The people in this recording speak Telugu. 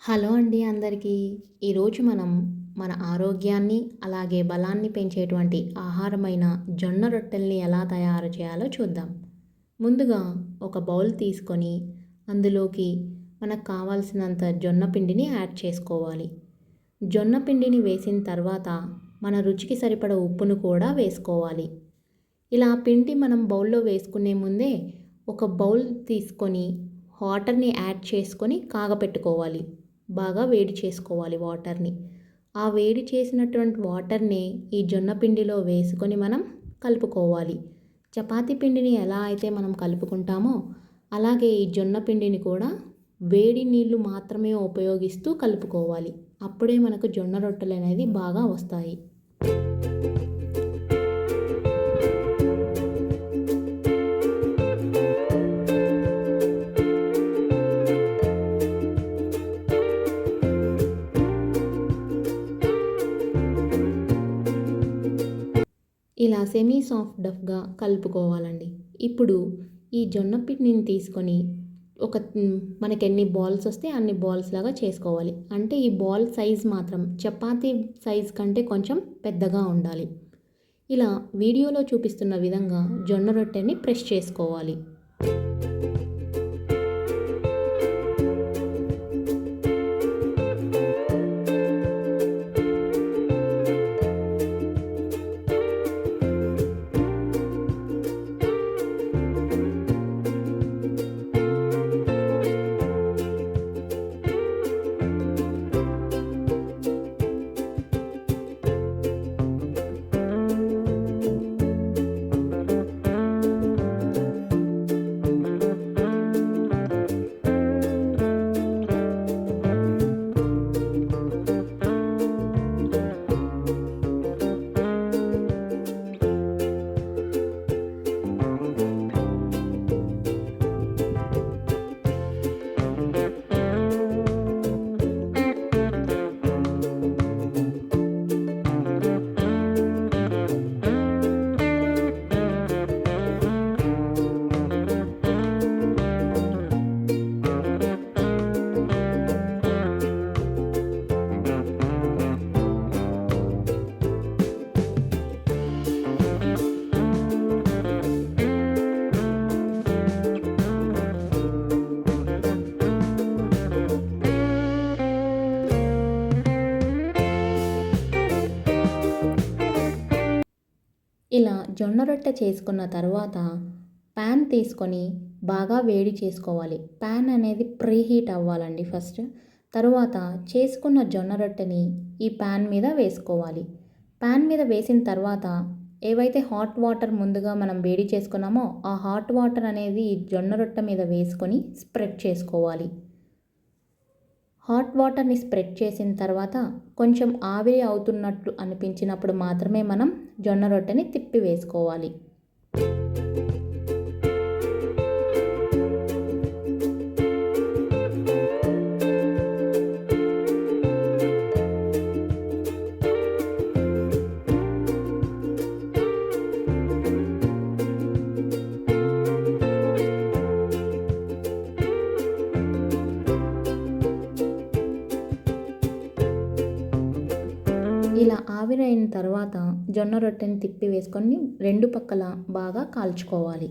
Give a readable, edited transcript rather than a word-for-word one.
హలో అండి అందరికీ. ఈరోజు మనం మన ఆరోగ్యాన్ని అలాగే బలాన్ని పెంచేటువంటి ఆహారమైన జొన్న రొట్టెల్ని ఎలా తయారు చేయాలో చూద్దాం. ముందుగా ఒక బౌల్ తీసుకొని అందులోకి మనకు కావాల్సినంత జొన్న పిండిని యాడ్ చేసుకోవాలి. జొన్న పిండిని వేసిన తర్వాత మన రుచికి సరిపడ ఉప్పును కూడా వేసుకోవాలి. ఇలా పిండి మనం బౌల్లో వేసుకునే ముందే ఒక బౌల్ తీసుకొని వాటర్ని యాడ్ చేసుకొని కాగపెట్టుకోవాలి. బాగా వేడి చేసుకోవాలి వాటర్ని. ఆ వేడి చేసినటువంటి వాటర్ని ఈ జొన్న పిండిలో వేసుకొని మనం కలుపుకోవాలి. చపాతీ పిండిని ఎలా అయితే మనం కలుపుకుంటామో అలాగే ఈ జొన్న పిండిని కూడా వేడి నీళ్ళు మాత్రమే ఉపయోగిస్తూ కలుపుకోవాలి. అప్పుడే మనకు జొన్న రొట్టెలు అనేది బాగా వస్తాయి. ఇలా సెమీ సాఫ్ట్గా కలుపుకోవాలండి. ఇప్పుడు ఈ జొన్న పిండిని తీసుకొని ఒక మనకి ఎన్ని బాల్స్ వస్తే అన్ని బాల్స్ లాగా చేసుకోవాలి. అంటే ఈ బాల్ సైజ్ మాత్రం చపాతీ సైజ్ కంటే కొంచెం పెద్దగా ఉండాలి. ఇలా వీడియోలో చూపిస్తున్న విధంగా జొన్న రొట్టెని ప్రెస్ చేసుకోవాలి. ఇలా జొన్న రొట్టె చేసుకున్న తర్వాత ప్యాన్ తీసుకొని బాగా వేడి చేసుకోవాలి. ప్యాన్ అనేది ప్రీహీట్ అవ్వాలండి ఫస్ట్. తరువాత చేసుకున్న జొన్న రొట్టెని ఈ ప్యాన్ మీద వేసుకోవాలి. ప్యాన్ మీద వేసిన తర్వాత ఏవైతే హాట్ వాటర్ ముందుగా మనం వేడి చేసుకున్నామో ఆ హాట్ వాటర్ అనేది ఈ జొన్న రొట్టె మీద వేసుకొని స్ప్రెడ్ చేసుకోవాలి. హాట్ వాటర్ని స్ప్రెడ్ చేసిన తర్వాత కొంచెం ఆవిరి అవుతున్నట్లు అనిపించినప్పుడు మాత్రమే మనం జొన్న రొట్టెని తిప్పి వేసుకోవాలి. ఇలా ఆవిరైన తర్వాత జొన్న రొట్టెని తిప్పి వేసుకొని రెండు పక్కల బాగా కాల్చుకోవాలి.